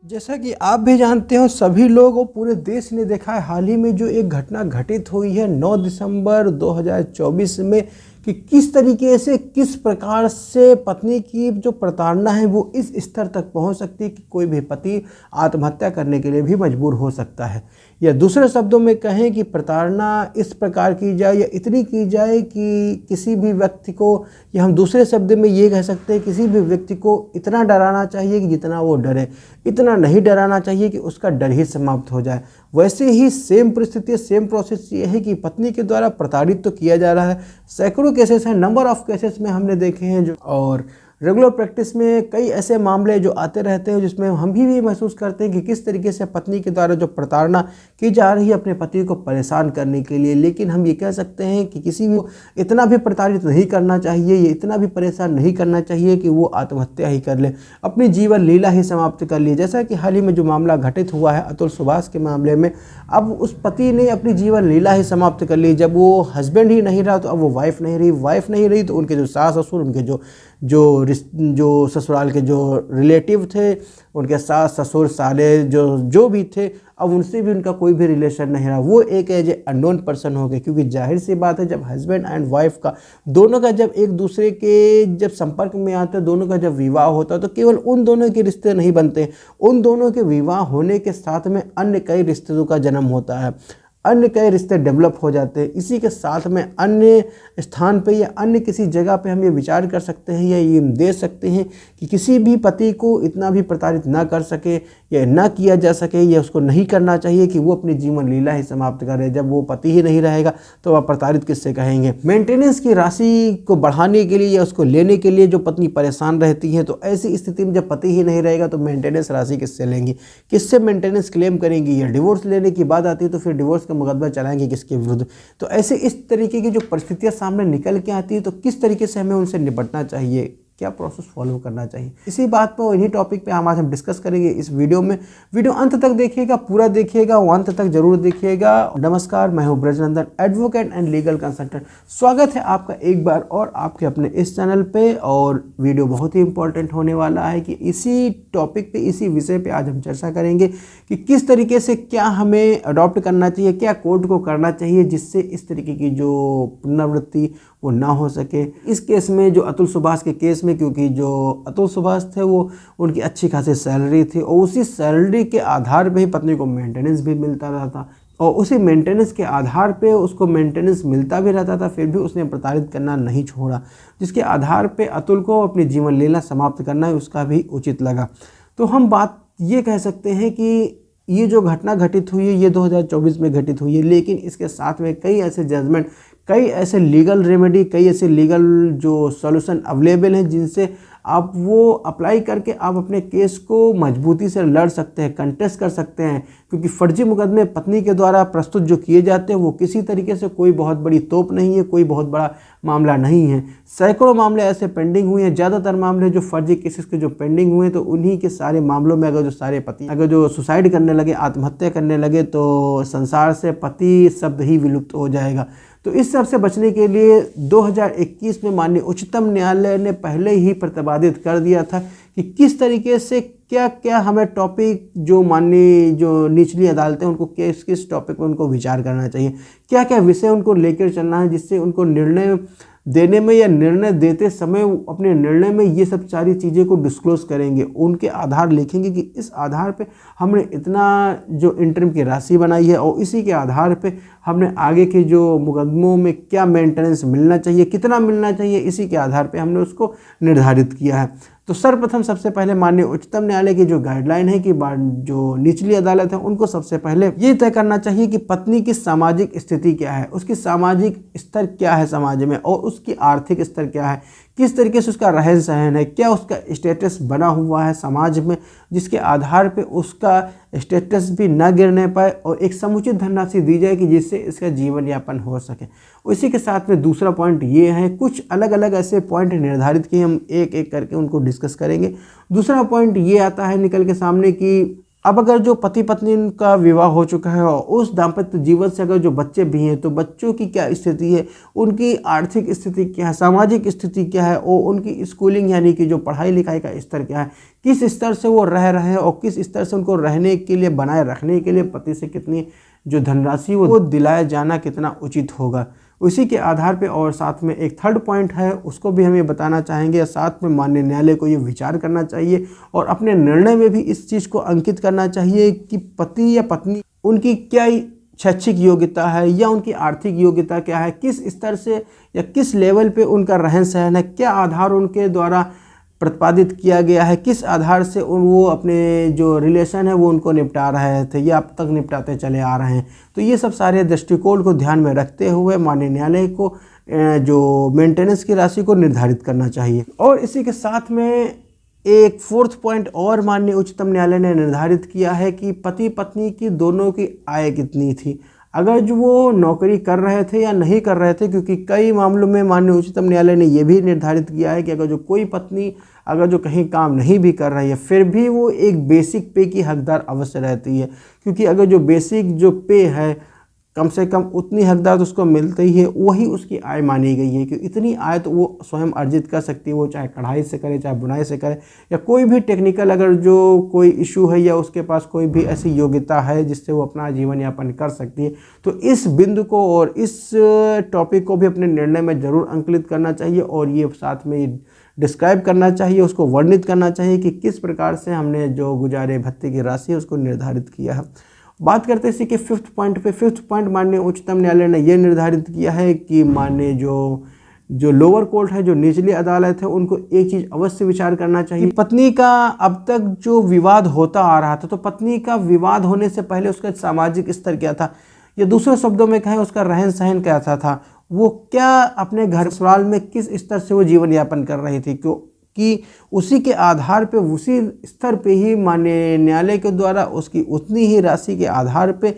जैसा कि आप भी जानते हो, सभी लोग और पूरे देश ने देखा है हाल ही में जो एक घटना घटित हुई है 9 दिसंबर 2024 में कि किस तरीके से किस प्रकार से पत्नी की जो प्रताड़ना है वो इस स्तर तक पहुंच सकती है कि कोई भी पति आत्महत्या करने के लिए भी मजबूर हो सकता है। या दूसरे शब्दों में कहें कि प्रताड़ना इस प्रकार की जाए या इतनी की जाए कि किसी भी व्यक्ति को, या हम दूसरे शब्द में ये कह सकते हैं किसी भी व्यक्ति को इतना डराना चाहिए कि जितना वो डरे, इतना नहीं डराना चाहिए कि उसका डर ही समाप्त हो जाए। वैसे ही सेम परिस्थिति, सेम प्रोसेस ये है कि पत्नी के द्वारा प्रताड़ित तो किया जा रहा है। सैकड़ों केसेस हैं, नंबर ऑफ केसेस में हमने देखे हैं जो, और रेगुलर प्रैक्टिस में कई ऐसे मामले जो आते रहते हैं जिसमें हम भी महसूस करते हैं कि किस तरीके से पत्नी के द्वारा जो प्रताड़ना की जा रही है अपने पति को परेशान करने के लिए। लेकिन हम ये कह सकते हैं कि किसी भी इतना भी प्रताड़ित नहीं करना चाहिए, ये इतना भी परेशान नहीं करना चाहिए कि वो आत्महत्या ही कर ले, अपनी जीवन लीला ही समाप्त कर ली। जैसा कि हाल ही में जो मामला घटित हुआ है अतुल सुभाष के मामले में, अब उस पति ने अपनी जीवन लीला ही समाप्त कर ली। जब वो हस्बैंड ही नहीं रहा तो अब वो वाइफ नहीं रही तो उनके जो सास ससुर, उनके जो ससुराल के जो रिलेटिव थे, उनके सास ससुर साले जो भी थे, अब उनसे भी उनका कोई भी रिलेशन नहीं रहा। वो एक एज ए अननोन पर्सन हो गए, क्योंकि जाहिर सी बात है जब हस्बैंड एंड वाइफ का दोनों का जब एक दूसरे के जब संपर्क में आते हैं, दोनों का जब विवाह होता है तो केवल उन दोनों के रिश्ते नहीं बनते, उन दोनों के विवाह होने के साथ में अन्य कई रिश्तों का जन्म होता है, अन्य कई रिश्ते डेवलप हो जाते हैं। इसी के साथ में अन्य स्थान पे या अन्य किसी जगह पे हम ये विचार कर सकते हैं या ये दे सकते हैं कि किसी भी पति को इतना भी प्रताड़ित ना कर सके या ना किया जा सके, या उसको नहीं करना चाहिए कि वो अपनी जीवन लीला ही समाप्त करे। जब वो पति ही नहीं रहेगा तो वह प्रताड़ित किससे कहेंगे। मेंटेनेंस की राशि को बढ़ाने के लिए या उसको लेने के लिए जो पत्नी परेशान रहती है, तो ऐसी स्थिति में जब पति ही नहीं रहेगा तो मेंटेनेंस राशि किससे लेंगी, किससे मेंटेनेंस क्लेम करेंगी। या डिवोर्स लेने की बात आती है तो फिर डिवोर्स मुकदमा चलाएंगे किसके विरुद्ध। तो ऐसे इस तरीके की जो परिस्थितियां सामने निकल के आती है तो किस तरीके से हमें उनसे निपटना चाहिए, क्या प्रोसेस फॉलो करना चाहिए, इसी बात पर, इन्हीं टॉपिक पे आज हम डिस्कस करेंगे इस वीडियो में। वीडियो अंत तक देखिएगा, पूरा देखिएगा, अंत तक जरूर देखिएगा। नमस्कार, मैं हूं Brajnandan, advocate and legal consultant. स्वागत है आपका एक बार और आपके अपने इस चैनल पे। और वीडियो बहुत ही इंपॉर्टेंट होने वाला है कि इसी टॉपिक पे, इसी विषय पे आज हम चर्चा करेंगे कि किस तरीके से क्या हमें अडॉप्ट करना चाहिए, क्या कोर्ट को करना चाहिए जिससे इस तरीके की जो पुनरावृत्ति वो ना हो सके। इस केस में जो अतुल सुभाष के केस में, क्योंकि जो अतुल सुभाष थे वो उनकी अच्छी खासी सैलरी थी और उसी सैलरी के आधार पे ही पत्नी को मेंटेनेंस भी मिलता रहा था, और उसी मेंटेनेंस के आधार पे उसको मेंटेनेंस मिलता भी रहता था, फिर भी उसने प्रताड़ित करना नहीं छोड़ा, जिसके आधार पे अतुल को अपनी जीवन लीला समाप्त करना उसका भी उचित लगा। तो हम बात ये कह सकते हैं कि ये जो घटना घटित हुई है ये 2024 में घटित हुई है, लेकिन इसके साथ में कई ऐसे जजमेंट, कई ऐसे लीगल रेमेडी, कई ऐसे लीगल जो सॉल्यूशन अवेलेबल हैं जिनसे आप वो अप्लाई करके आप अपने केस को मजबूती से लड़ सकते हैं, कंटेस्ट कर सकते हैं। क्योंकि फर्जी मुकदमे पत्नी के द्वारा प्रस्तुत जो किए जाते हैं वो किसी तरीके से कोई बहुत बड़ी तोप नहीं है, कोई बहुत बड़ा मामला नहीं है। सैकड़ों मामले ऐसे पेंडिंग हुए हैं। ज़्यादातर मामले जो फर्जी केसेस के जो पेंडिंग हुए तो उन्हीं के सारे मामलों में अगर जो सारे पति अगर जो सुसाइड करने लगे, आत्महत्या करने लगे, तो संसार से पति शब्द ही विलुप्त हो जाएगा। तो इस सब से बचने के लिए 2021 में माननीय उच्चतम न्यायालय ने पहले ही प्रतिपादित कर दिया था कि किस तरीके से क्या क्या हमें टॉपिक, जो माननीय जो निचली अदालतें उनको किस किस टॉपिक पर उनको विचार करना चाहिए, क्या क्या विषय उनको लेकर चलना है, जिससे उनको निर्णय देने में या निर्णय देते समय अपने निर्णय में ये सब सारी चीज़ें को डिस्क्लोज करेंगे, उनके आधार लिखेंगे कि इस आधार पे हमने इतना जो इंटरिम की राशि बनाई है और इसी के आधार पे हमने आगे के जो मुकदमों में क्या मेंटेनेंस मिलना चाहिए, कितना मिलना चाहिए, इसी के आधार पे हमने उसको निर्धारित किया है। तो सर्वप्रथम सबसे पहले माननीय उच्चतम न्यायालय की जो गाइडलाइन है कि जो निचली अदालत है उनको सबसे पहले ये तय करना चाहिए कि पत्नी की सामाजिक स्थिति क्या है, उसकी सामाजिक स्तर क्या है समाज में, और उसकी आर्थिक स्तर क्या है, किस तरीके से उसका रहन सहन है, क्या उसका स्टेटस बना हुआ है समाज में, जिसके आधार पे उसका स्टेटस भी ना गिरने पाए और एक समुचित धनराशि दी जाए कि जिससे इसका जीवन यापन हो सके। उसी के साथ में दूसरा पॉइंट ये है, कुछ अलग अलग ऐसे पॉइंट निर्धारित किए, हम एक एक करके उनको डिस्कस करेंगे। दूसरा पॉइंट ये आता है निकल के सामने कि अब अगर जो पति पत्नी का विवाह हो चुका है और उस दाम्पत्य जीवन से अगर जो बच्चे भी हैं तो बच्चों की क्या स्थिति है, उनकी आर्थिक स्थिति क्या है, सामाजिक स्थिति क्या है, और उनकी स्कूलिंग यानी कि जो पढ़ाई लिखाई का स्तर क्या है, किस स्तर से वो रह रहे हैं और किस स्तर से उनको रहने के लिए, बनाए रखने के लिए पति से कितनी जो धनराशि वो दिलाया जाना कितना उचित होगा, उसी के आधार पे। और साथ में एक थर्ड पॉइंट है, उसको भी हम ये बताना चाहेंगे। साथ में माननीय न्यायालय को ये विचार करना चाहिए और अपने निर्णय में भी इस चीज़ को अंकित करना चाहिए कि पति या पत्नी उनकी क्या शैक्षिक योग्यता है या उनकी आर्थिक योग्यता क्या है, किस स्तर से या किस लेवल पे उनका रहन सहन है, क्या आधार उनके द्वारा प्रतिपादित किया गया है, किस आधार से वो अपने जो रिलेशन है वो उनको निपटा रहे थे या अब तक निपटाते चले आ रहे हैं। तो ये सब सारे दृष्टिकोण को ध्यान में रखते हुए माननीय न्यायालय को जो मेंटेनेंस की राशि को निर्धारित करना चाहिए। और इसी के साथ में एक फोर्थ पॉइंट और माननीय उच्चतम न्यायालय ने निर्धारित किया है कि पति पत्नी की दोनों की आय कितनी थी, अगर जो वो नौकरी कर रहे थे या नहीं कर रहे थे, क्योंकि कई मामलों में माननीय उच्चतम न्यायालय ने यह भी निर्धारित किया है कि अगर जो कोई पत्नी अगर जो कहीं काम नहीं भी कर रही है फिर भी वो एक बेसिक पे की हकदार अवश्य रहती है, क्योंकि अगर जो बेसिक जो पे है कम से कम उतनी हकदार तो उसको मिलती ही है, वही उसकी आय मानी गई है कि इतनी आय तो वो स्वयं अर्जित कर सकती है, वो चाहे कढ़ाई से करे चाहे बुनाई से करे या कोई भी टेक्निकल अगर जो कोई इशू है या उसके पास कोई भी ऐसी योग्यता है जिससे वो अपना जीवन यापन कर सकती है। तो इस बिंदु को और इस टॉपिक को भी अपने निर्णय में ज़रूर अंकुलित करना चाहिए और ये साथ में डिस्क्राइब करना चाहिए, उसको वर्णित करना चाहिए कि किस प्रकार से हमने जो गुजारे भत्ते की राशि है उसको निर्धारित किया है। बात करते हैं इसी के फिफ्थ पॉइंट पे। फिफ्थ पॉइंट माननीय उच्चतम न्यायालय ने यह निर्धारित किया है कि माननीय जो लोअर कोर्ट है, जो निचली अदालत है, उनको एक चीज़ अवश्य विचार करना चाहिए। पत्नी का अब तक जो विवाद होता आ रहा था, तो पत्नी का विवाद होने से पहले उसका सामाजिक स्तर क्या था, या दूसरे शब्दों में कहें उसका रहन सहन कैसा था, वो क्या अपने घर ससुराल में किस स्तर से वो जीवन यापन कर रही थी, कि उसी के आधार पे उसी स्तर पे ही माननीय न्यायालय के द्वारा उसकी उतनी ही राशि के आधार पे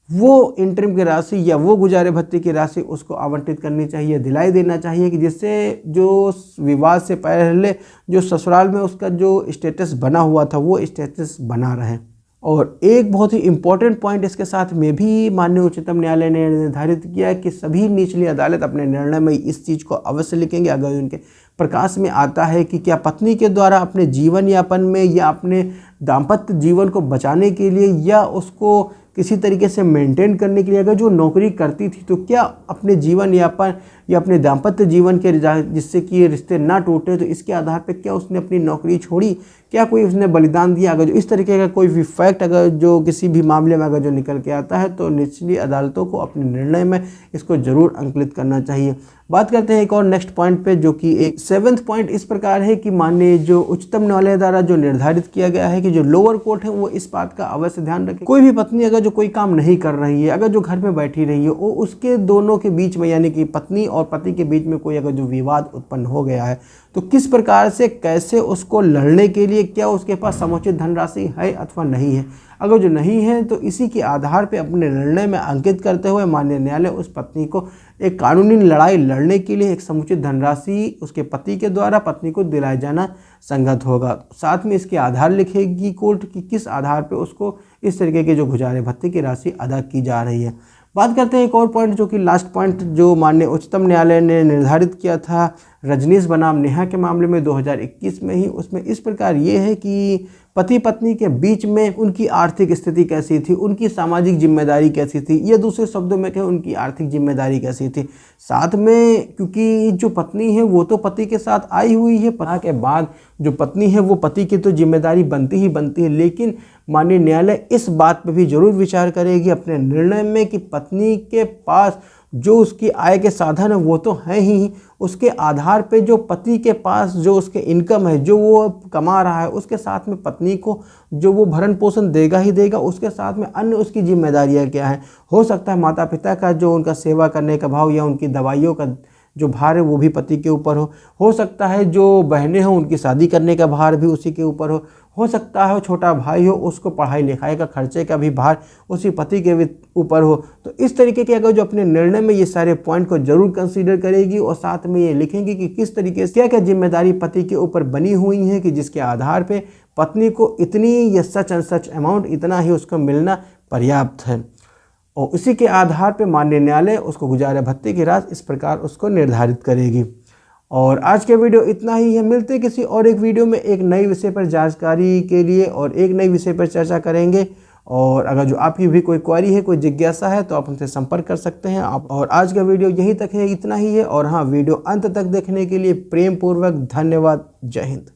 वो इंटरिम की राशि या वो गुजारे भत्ते की राशि उसको आवंटित करनी चाहिए, दिलाई देना चाहिए, कि जिससे जो विवाद से पहले जो ससुराल में उसका जो स्टेटस बना हुआ था वो स्टेटस बना रहे। और एक बहुत ही इम्पॉर्टेंट पॉइंट इसके साथ में भी माननीय उच्चतम न्यायालय ने निर्धारित किया है कि सभी निचली अदालत अपने निर्णय में इस चीज़ को अवश्य लिखेंगे अगर उनके प्रकाश में आता है कि क्या पत्नी के द्वारा अपने जीवन यापन में या अपने दाम्पत्य जीवन को बचाने के लिए या उसको किसी तरीके से मेंटेन करने के लिए अगर जो नौकरी करती थी तो क्या अपने जीवन यापन या अपने दाम्पत्य जीवन के जिससे कि ये रिश्ते ना टूटे, तो इसके आधार पे क्या उसने अपनी नौकरी छोड़ी, क्या कोई उसने बलिदान दिया। अगर जो इस तरीके का कोई भी फैक्ट अगर जो किसी भी मामले में अगर जो निकल के आता है तो निचली अदालतों को अपने निर्णय में इसको जरूर अंकुलित करना चाहिए। बात करते हैं एक और नेक्स्ट पॉइंट पे, जो कि एक सेवेंथ पॉइंट इस प्रकार है कि माननीय जो उच्चतम न्यायालय द्वारा जो निर्धारित किया गया है कि जो लोअर कोर्ट है वो इस बात का अवश्य ध्यान रखे, कोई भी पत्नी अगर जो कोई काम नहीं कर रही है, अगर जो घर में बैठी रही है, वो उसके दोनों के बीच में यानी कि पत्नी और पति के बीच में कोई अगर जो विवाद उत्पन्न हो गया है तो किस प्रकार से कैसे उसको लड़ने के लिए क्या उसके पास समुचित धनराशि है अथवा नहीं है। अगर जो नहीं है तो इसी के आधार पे अपने निर्णय में अंकित करते हुए माननीय न्यायालय उस पत्नी को एक कानूनी लड़ाई लड़ने के लिए एक समुचित धनराशि उसके पति के द्वारा पत्नी को दिलाया जाना संगत होगा। साथ में इसके आधार लिखेगी कोर्ट कि किस आधार पे उसको इस तरीके के जो गुजारे भत्ते की राशि अदा की जा रही है। बात करते हैं एक और पॉइंट, जो कि लास्ट पॉइंट जो माननीय उच्चतम न्यायालय ने निर्धारित किया था रजनीश बनाम नेहा के मामले में 2021 में ही। उसमें इस प्रकार ये है कि पति पत्नी के बीच में उनकी आर्थिक स्थिति कैसी थी, उनकी सामाजिक जिम्मेदारी कैसी थी, या दूसरे शब्दों में कहें उनकी आर्थिक जिम्मेदारी कैसी थी। साथ में क्योंकि जो पत्नी है वो तो पति के साथ आई हुई है, पति के बाद जो पत्नी है वो पति की तो जिम्मेदारी बनती ही बनती है, लेकिन माननीय न्यायालय इस बात पर भी जरूर विचार करेगी अपने निर्णय में कि पत्नी के पास जो उसकी आय के साधन है वो तो हैं ही, उसके आधार पे जो पति के पास जो उसके इनकम है जो वो कमा रहा है उसके साथ में पत्नी को जो वो भरण पोषण देगा ही देगा, उसके साथ में अन्य उसकी जिम्मेदारियां क्या हैं। हो सकता है माता पिता का जो उनका सेवा करने का भाव या उनकी दवाइयों का जो भार है वो भी पति के ऊपर हो सकता है जो बहनें हों उनकी शादी करने का भार भी उसी के ऊपर हो सकता है छोटा भाई हो उसको पढ़ाई लिखाई का खर्चे का भी भार उसी पति के ऊपर हो। तो इस तरीके के अगर जो अपने निर्णय में ये सारे पॉइंट को जरूर कंसीडर करेगी और साथ में ये लिखेंगी कि किस तरीके से क्या क्या जिम्मेदारी पति के ऊपर बनी हुई है कि जिसके आधार पे पत्नी को इतनी या सच एंड सच अमाउंट इतना ही उसको मिलना पर्याप्त है, और इसी के आधार पे माननीय न्यायालय उसको गुजारा भत्ते की राशि इस प्रकार उसको निर्धारित करेगी। और आज के वीडियो इतना ही है, मिलते किसी और एक वीडियो में एक नए विषय पर जानकारी के लिए और एक नए विषय पर चर्चा करेंगे। और अगर जो आपकी भी कोई क्वेरी है कोई जिज्ञासा है तो आप हमसे संपर्क कर सकते हैं आप। और आज का वीडियो यहीं तक है, इतना ही है। और हाँ, वीडियो अंत तक देखने के लिए प्रेम पूर्वक धन्यवाद। जय हिंद।